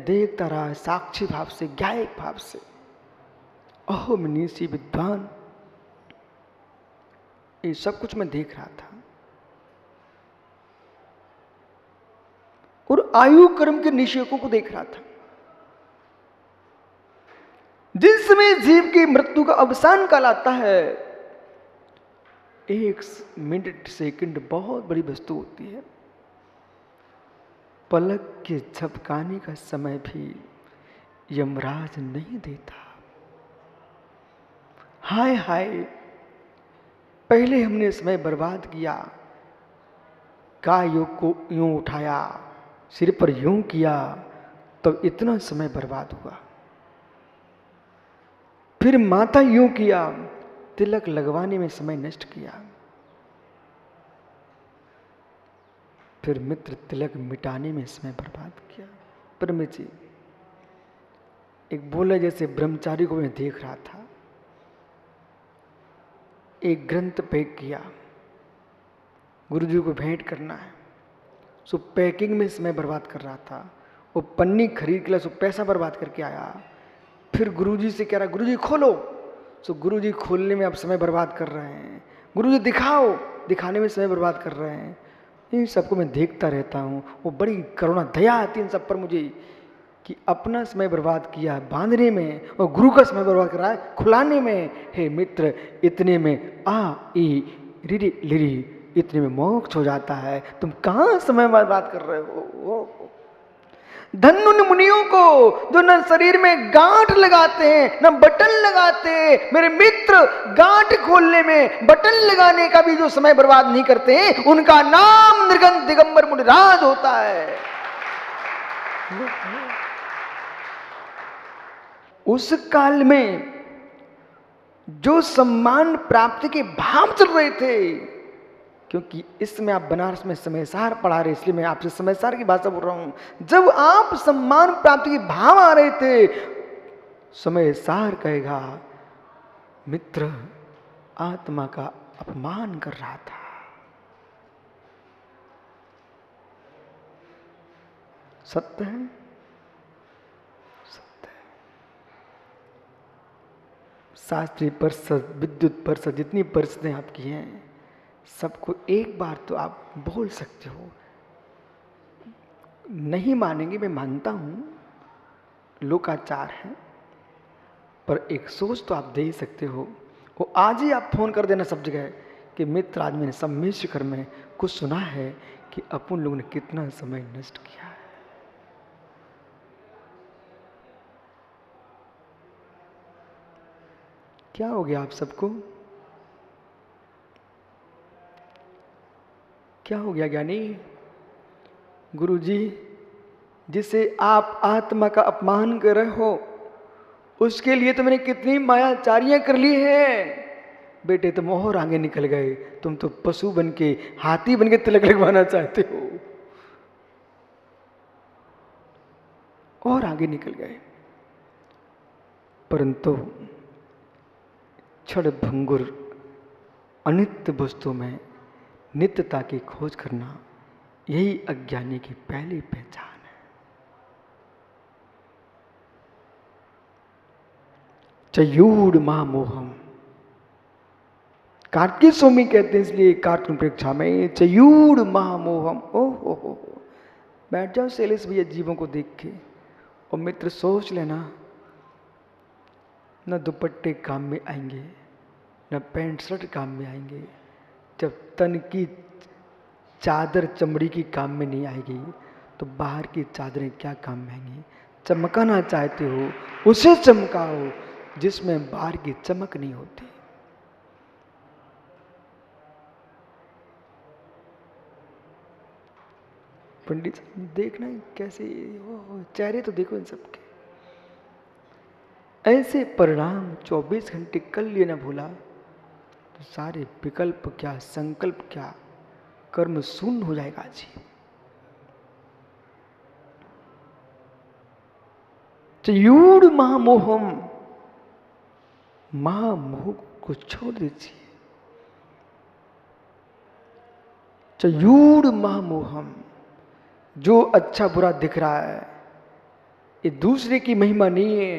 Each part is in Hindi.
देखता रहा साक्षी भाव से, ज्ञायक भाव से। अहो मनीषी विद्वान, ये सब कुछ मैं देख रहा था। और आयु कर्म के निषेकों को देख रहा था। जिस समय जीव की मृत्यु का अवसान काल आता है, 1 मिनट सेकंड बहुत बड़ी वस्तु होती है। पलक के झपकाने का समय भी यमराज नहीं देता। हाय हाय, पहले हमने समय बर्बाद किया, काय योग को यूं उठाया, सिर पर यूं किया, तो इतना समय बर्बाद हुआ। फिर माथा यूं किया, तिलक लगवाने में समय नष्ट किया। फिर मित्र तिलक मिटाने में समय बर्बाद किया। परमित जी, एक बोले जैसे ब्रह्मचारी को मैं देख रहा था। एक ग्रंथ पैक किया, गुरुजी को भेंट करना है, सो पैकिंग में समय बर्बाद कर रहा था। वो पन्नी खरीद के लिए सो पैसा बर्बाद करके आया। फिर गुरुजी से कह रहा, गुरुजी खोलो। सो गुरुजी खोलने में आप समय बर्बाद कर रहे हैं। गुरुजी दिखाओ, दिखाने में समय बर्बाद कर रहे हैं। इन सबको मैं देखता रहता हूँ। वो बड़ी करुणा दया आती है इन सब पर मुझे, कि अपना समय बर्बाद किया है बांधने में, और गुरु का समय बर्बाद कर रहा है खुलाने में। हे मित्र, इतने में आ ई रिरी लिरी, इतने में मोक्ष हो जाता है। तुम कहाँ समय बर्बाद कर रहे हो? धन्य उन मुनियों को जो न शरीर में गांठ लगाते हैं न बटन लगाते हैं। मेरे मित्र, गांठ खोलने में, बटन लगाने का भी जो समय बर्बाद नहीं करते हैं, उनका नाम निर्गंथ दिगंबर मुनिराज होता है। उस काल में जो सम्मान प्राप्ति के भाव चल रहे थे, क्योंकि इस समय आप बनारस में समयसार पढ़ा रहे, इसलिए मैं आपसे समयसार की भाषा बोल रहा हूं। जब आप सम्मान प्राप्ति के भाव आ रहे थे, समयसार कहेगा मित्र आत्मा का अपमान कर रहा था। सत्य है, सत्य है। शास्त्रीय परिषद, विद्युत परिषद, जितनी परिषदें आपकी हैं, सबको एक बार तो आप बोल सकते हो। नहीं मानेंगे, मैं मानता हूं, लोकाचार है, पर एक सोच तो आप दे ही सकते हो। वो आज ही आप फोन कर देना सब जगह कि मित्र, आज मैंने सम्मिश्र में कुछ सुना है कि अपन लोगों ने कितना समय नष्ट किया है। क्या हो गया आप सबको? क्या हो गया ज्ञानी? गुरुजी, जिसे आप आत्मा का अपमान कर रहे हो, उसके लिए तो मैंने कितनी मायाचारियां कर ली हैं। बेटे तुम और आगे निकल गए, तुम तो पशु बन के, हाथी बन के तिलक लगवाना चाहते हो, और आगे निकल गए। परंतु क्षण भंगुर अनित्य वस्तु में नित्यता की खोज करना, यही अज्ञानी की पहली पहचान है। चयूड महामोहम, कार्तिक स्वामी कहते हैं, इसलिए कार्तिक परीक्षा में चयूड महामोहम। ओ बैठ जाओ शैलेश भैया जीवों को देख के। और मित्र सोच लेना, न दुपट्टे काम में आएंगे, न पैंट शर्ट काम में आएंगे। जब तन की चादर चमड़ी की काम में नहीं आएगी, तो बाहर की चादरें क्या काम में आएंगी? चमकाना चाहते हो, उसे चमकाओ जिसमें बाहर की चमक नहीं होती। पंडित देखना कैसे, चेहरे तो देखो इन सबके। ऐसे परिणाम 24 घंटे कर लिए ना भूला, तो सारे विकल्प क्या, संकल्प क्या, कर्म शून्य हो जाएगा जी। चयूड महामोहम, महामोह को छोड़ दीजिए। चयूड महामोहम, जो अच्छा बुरा दिख रहा है, ये दूसरे की महिमा नहीं है,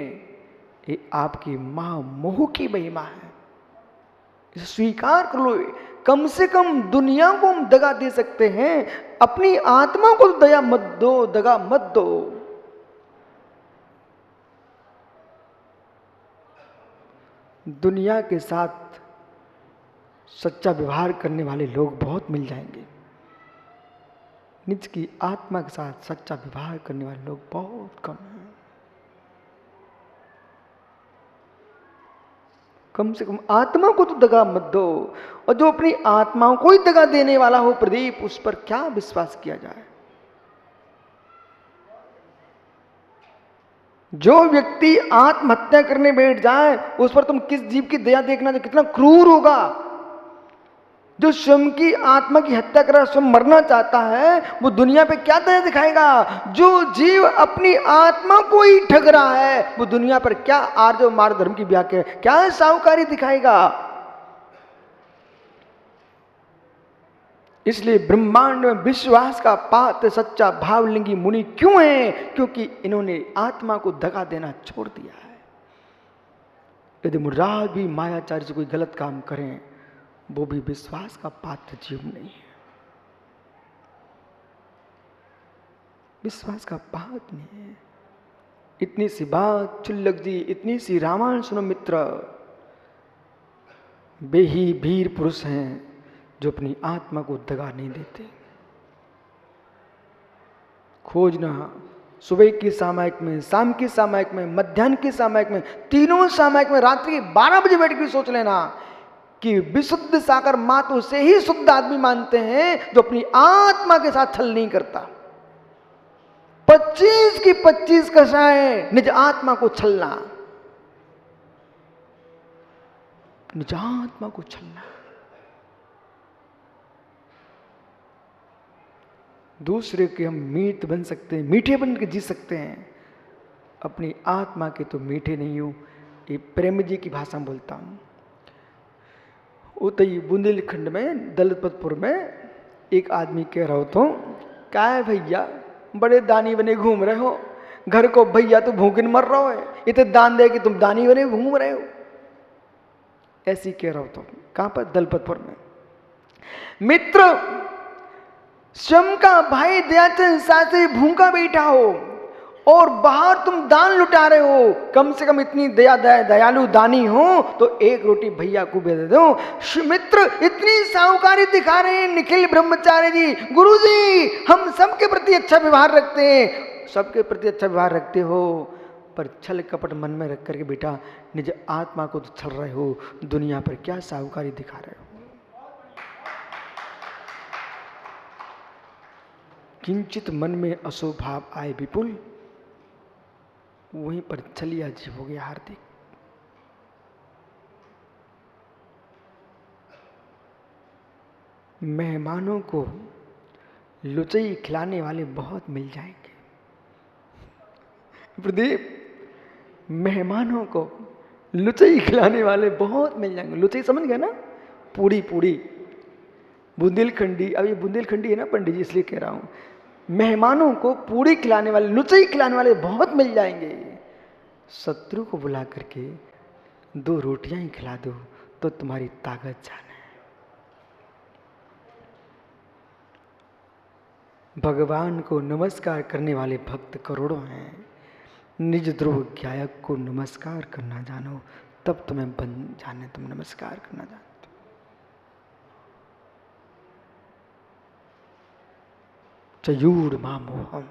ये आपकी महामोह की महिमा है। इसे स्वीकार कर लो। कम से कम दुनिया को हम दगा दे सकते हैं, अपनी आत्मा को तो दया मत दो, दगा मत दो। दुनिया के साथ सच्चा व्यवहार करने वाले लोग बहुत मिल जाएंगे, निज की आत्मा के साथ सच्चा व्यवहार करने वाले लोग बहुत कम हैं। कम से कम आत्मा को तो दगा मत दो। और जो अपनी आत्माओं को ही दगा देने वाला हो प्रदीप, उस पर क्या विश्वास किया जाए। जो व्यक्ति आत्महत्या करने बैठ जाए, उस पर तुम किस जीव की दया देखना, जो कितना क्रूर होगा। जो स्वयं की आत्मा की हत्या कर स्वयं मरना चाहता है, वो दुनिया पे क्या दया दिखाएगा। जो जीव अपनी आत्मा को ही ठग रहा है, वो दुनिया पर क्या आर्य मार्ग धर्म की व्याख्या, क्या साहूकारी दिखाएगा। इसलिए ब्रह्मांड में विश्वास का पात्र सच्चा भावलिंगी मुनि क्यों है? क्योंकि इन्होंने आत्मा को दगा देना छोड़ दिया है। यदि मुराद भी मायाचार्य से कोई गलत काम करें, वो भी विश्वास का पात्र जीव नहीं है, विश्वास का पात्र नहीं है। इतनी सी बात चुल्लक जी, इतनी सी रामायण सुनो मित्र। वे ही वीर पुरुष हैं जो अपनी आत्मा को दगा नहीं देते। खोजना सुबह की सामायिक में, शाम की सामायिक में, मध्याह्न की सामायिक में, तीनों सामायिक में रात्रि 12 बजे बैठ के सोच लेना कि विशुद्ध सागर मात्र उसे ही शुद्ध आदमी मानते हैं जो अपनी आत्मा के साथ छल नहीं करता। 25 की 25 कषाएं निज आत्मा को छलना, निज आत्मा को छलना। दूसरे के हम मीत बन सकते हैं, मीठे बन के जी सकते हैं, अपनी आत्मा के तो मीठे नहीं हो। ये प्रेम जी की भाषा में बोलता हूं। उतई बुंदेलखंड में दलपतपुर में एक आदमी कह रहा हो, तो क्या है भैया, बड़े दानी बने घूम रहे हो, घर को भैया तो भूखन मर रहा है, इतने दान दे कि तुम दानी बने घूम रहे हो। ऐसी कह रहा हो। तो कहां पर? दलपतपुर में। मित्र, स्वयं का भाई दयाचंद शास्त्री भूखा बैठा हो और बाहर तुम दान लुटा रहे हो, कम से कम इतनी दयालु दानी हो तो एक रोटी भैया को दे दो। मित्र, इतनी साहूकारी दिखा रहे हैं निखिल ब्रह्मचारी जी, गुरु जी हम सबके प्रति अच्छा व्यवहार रखते हैं। सबके प्रति अच्छा व्यवहार रखते हो, पर छल कपट मन में रख करके बेटा निज आत्मा को तो छल रहे हो, दुनिया पर क्या साहूकारी दिखा रहे हो। किंचित मन में अशोभाव आए विपुल, वहीं पर छलिया जीव हो गया हार्दिक। मेहमानों को लुचई खिलाने वाले बहुत मिल जाएंगे प्रदीप, मेहमानों को लुचई खिलाने वाले बहुत मिल जाएंगे। लुचई समझ गए ना? पूड़ी पूड़ी बुंदेलखंडी। अब ये बुंदेलखंडी है ना पंडित जी, इसलिए कह रहा हूं। मेहमानों को पूड़ी खिलाने वाले, लुचई खिलाने वाले बहुत मिल जाएंगे। शत्रु को बुला करके 2 रोटियां ही खिला दो तो तुम्हारी ताकत जाने। भगवान को नमस्कार करने वाले भक्त करोड़ों हैं, निज ध्रुव गायक को नमस्कार करना जानो, तब तुम्हें बन जाने तुम नमस्कार करना जानते। चयूर महामोहम,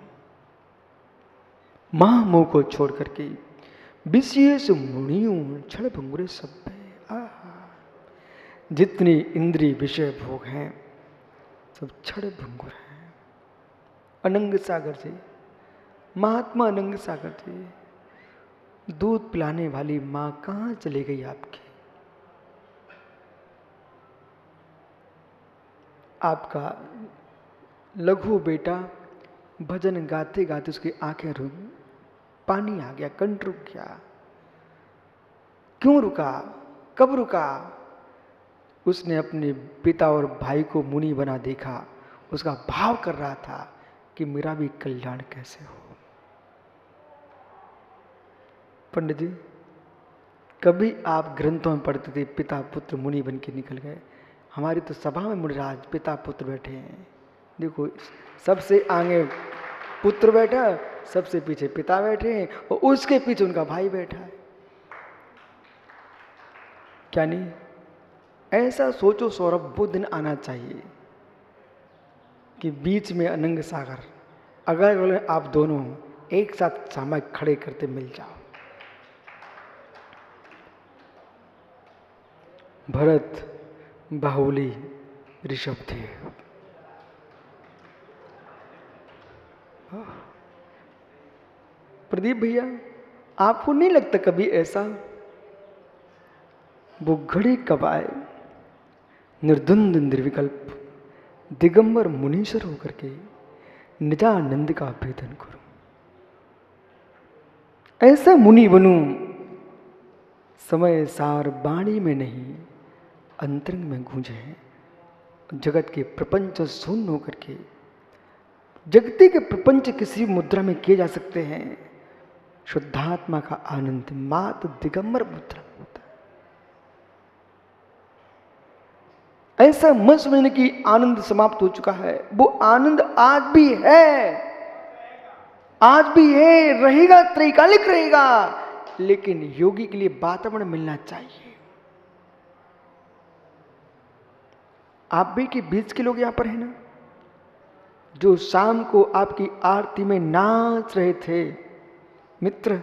महामोह को छोड़ करके विशेष मुनियों क्षण भंगुरे सब। जितनी इंद्रिय विषय भोग हैं सब क्षण भंगुर हैं। अनंग सागर से, महात्मा अनंग सागर से दूध पिलाने वाली मां कहां चली गई आपकी? आपका लघु बेटा भजन गाते गाते उसकी आंखें रुक, पानी आ गया, कंठ रुक गया। क्यों रुका? कब रुका? उसने अपने पिता और भाई को मुनि बना देखा, उसका भाव कर रहा था कि मेरा भी कल्याण कैसे हो। पंडित जी, कभी आप ग्रंथों में पढ़ते थे पिता पुत्र मुनि बन के निकल गए, हमारी तो सभा में मुनिराज पिता पुत्र बैठे हैं। देखो, सबसे आगे पुत्र बैठा, सबसे पीछे पिता बैठे हैं और उसके पीछे उनका भाई बैठा है। क्या नहीं? ऐसा सोचो सौरभ, वो दिन आना चाहिए कि बीच में अनंग सागर, अगर आप दोनों एक साथ सामयिक खड़े करते मिल जाओ। भरत, बाहुली, ऋषभ थे। प्रदीप भैया, आपको नहीं लगता कभी ऐसा, वो घड़ी कब आए निर्द्वंद निर्विकल्प दिगंबर मुनीश्वर होकर के निजानंद का भेदन करूं, ऐसा मुनि बनूं समय सार वाणी में नहीं अंतरंग में गूंजे, जगत के प्रपंच शून्य होकर के। जगती के प्रपंच किसी मुद्रा में किए जा सकते हैं, शुद्धात्मा का आनंद मात्र दिगंबर मुद्रा होता है। ऐसा मत समझने की आनंद समाप्त हो चुका है, वो आनंद आज भी है, आज भी है, रहेगा, त्रैकालिक रहेगा, लेकिन योगी के लिए वातावरण मिलना चाहिए। आप भी के बीच के लोग यहां पर है ना, जो शाम को आपकी आरती में नाच रहे थे मित्र,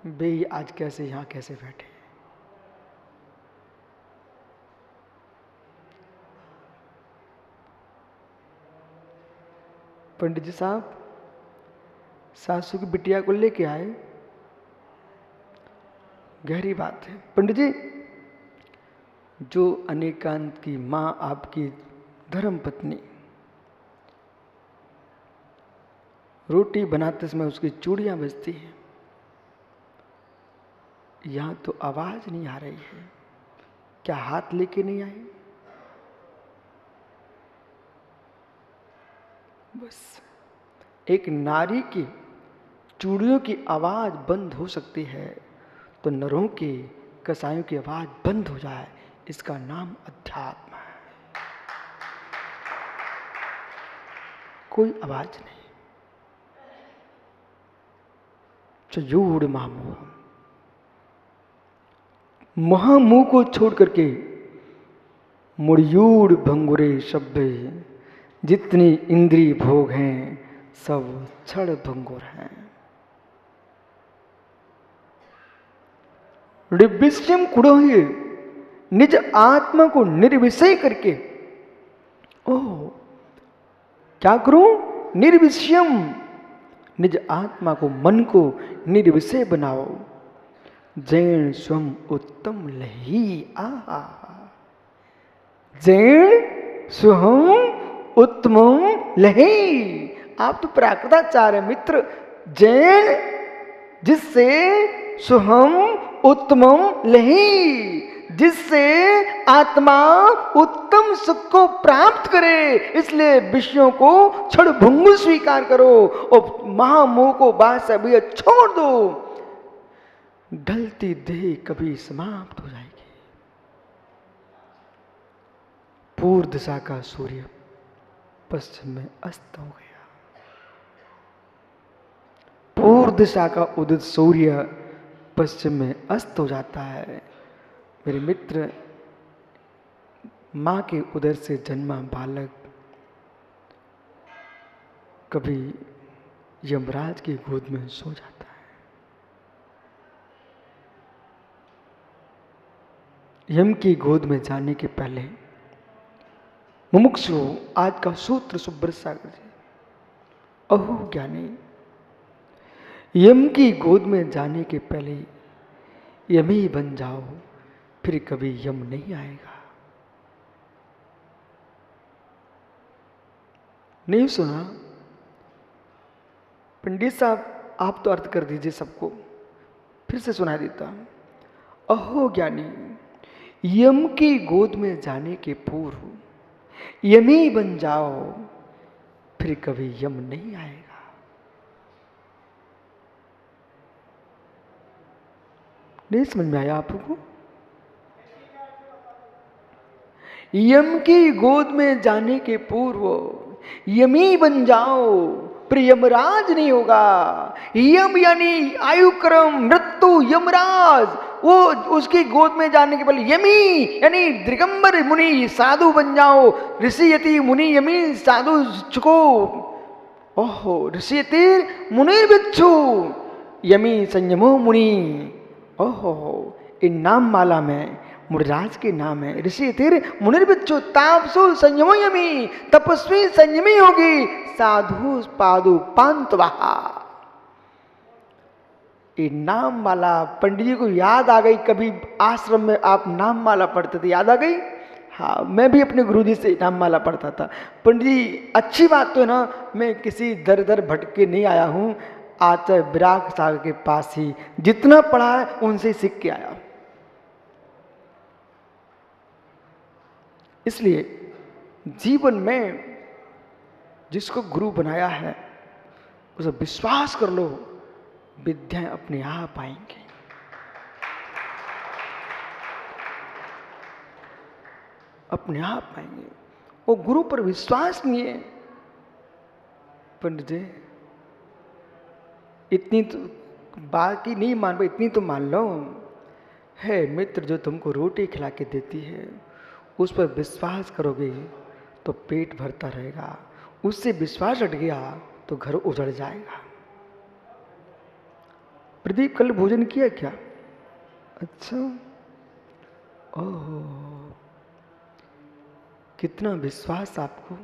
वे आज कैसे यहां कैसे बैठे? पंडित जी साहब सासू की बिटिया को लेके आए, गहरी बात है। पंडित जी, जो अनेकांत की मां आपकी धर्म पत्नी रोटी बनाते समय उसकी चूड़ियां बजती हैं, यहां तो आवाज नहीं आ रही है, क्या हाथ लेके नहीं आई? बस एक नारी की चूड़ियों की आवाज बंद हो सकती है तो नरों की कसायों की आवाज बंद हो जाए, इसका नाम अध्यात्म है। कोई आवाज नहीं। चयूड़ महामोह, महामुह को छोड़ करके मुड़यूड़ भंगुरे शब्द, जितनी इंद्रिय भोग हैं सब क्षण भंगुर हैं। निर्विषयम कुड़ोहिए, निज आत्मा को निर्विषय करके, ओह क्या करूं? निर्विषयम, निज आत्मा को मन को निर्विषय बनाओ। जैन स्वम उत्तम लही, आहा, जैन स्वहम उत्तम लही। आप तो प्राकृताचार्य मित्र, जैन जिससे सुहम उत्तमम लही, जिससे आत्मा उत्तम सुख को प्राप्त करे, इसलिए विषयों को क्षण भंगुर स्वीकार करो और महामोह को बाद से अभी छोड़ दो। ढलती देह कभी समाप्त हो जाएगी। पूर्व दिशा का सूर्य पश्चिम में अस्त हो गया, पूर्व दिशा का उदित सूर्य पश्चिम में अस्त हो जाता है। मेरे मित्र, मां के उदर से जन्मा बालक कभी यमराज की गोद में सो जाता है। यम की गोद में जाने के पहले मुमुक्षु, आज का सूत्र सुब्रत सागर जी, अहो ज्ञानी, यम की गोद में जाने के पहले यमी बन जाओ, फिर कभी यम नहीं आएगा। नहीं सुना? पंडित साहब आप तो अर्थ कर दीजिए सबको, फिर से सुना देता हूं। अहो ज्ञानी, यम की गोद में जाने के पूर्व यमी बन जाओ, फिर कभी यम नहीं आएगा। नहीं समझ में आया आपको? यम की गोद में जाने के पूर्व यमी बन जाओ, फिर यमराज नहीं होगा। यम यानी आयु क्रम, मृत्यु, यमराज, वो उसकी गोद में जाने के पहले यमी यानी दिगंबर मुनि साधु बन जाओ। ऋषि यति मुनि यमी साधु चुको। ओहो, ऋषि यति मुनि बिच्छू यमी संयमो मुनि। ओहो, इन नाम माला में मुनिराज के नाम है। ऋषि तिर मुनिर्बिच्छु तापसु संयमो यमी, तपस्वी संयमी होगी, साधु पादु पांतवाहा। ये नाम माला पंडित जी को याद आ गई। कभी आश्रम में आप नाम माला पढ़ते थे, याद आ गई? हाँ, मैं भी अपने गुरुजी से नाम माला पढ़ता था। पंडित जी अच्छी बात तो है ना, मैं किसी दर दर भटके नहीं आया हूँ। आचार्य विराग सागर के पास ही जितना पढ़ा है उनसे सीख के आया। इसलिए जीवन में जिसको गुरु बनाया है उसे विश्वास कर लो, विद्याएं अपने आप आएंगी। अपने आप आएंगे। वो गुरु पर विश्वास नहीं है। पंडित जी इतनी तो बाकी नहीं मान पाए, इतनी तो मान लो, है मित्र जो तुमको रोटी खिला के देती है, उस पर विश्वास करोगे तो पेट भरता रहेगा। उससे विश्वास हट गया तो घर उजड़ जाएगा। प्रदीप कल भोजन किया क्या? अच्छा, ओह, कितना विश्वास आपको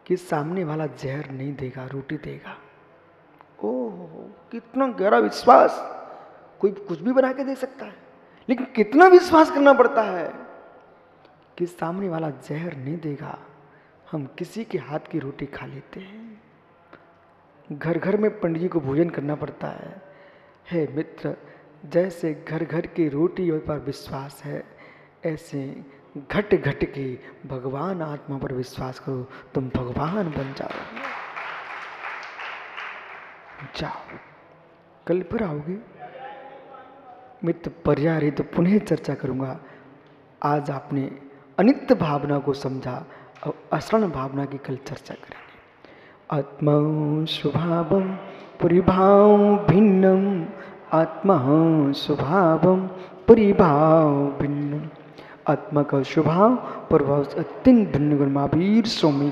कि सामने वाला जहर नहीं देगा, रोटी देगा। ओह, कितना गहरा विश्वास। कोई कुछ भी बना के दे सकता है, लेकिन कितना विश्वास करना पड़ता है कि सामने वाला जहर नहीं देगा। हम किसी के हाथ की रोटी खा लेते हैं। घर घर में पंडित जी को भोजन करना पड़ता है मित्र, जैसे घर घर की रोटी पर विश्वास है, ऐसे घट घट के भगवान आत्मा पर विश्वास करो, तुम भगवान बन जाओगे। जाओ, कल फिर आओगे मित्र। पर्याय रही तो पुनः चर्चा करूंगा। आज आपने अनित्य भावना को समझा, और असरण भावना की कल चर्चा करेंगे। आत्मा स्वभावम परिभाव भिन्नम, आत्मा स्वभावम परिभाव भिन्नम। आत्मा का स्वभाव प्रभाव से अत्यंत भिन्न गुण महावीर स्वामी।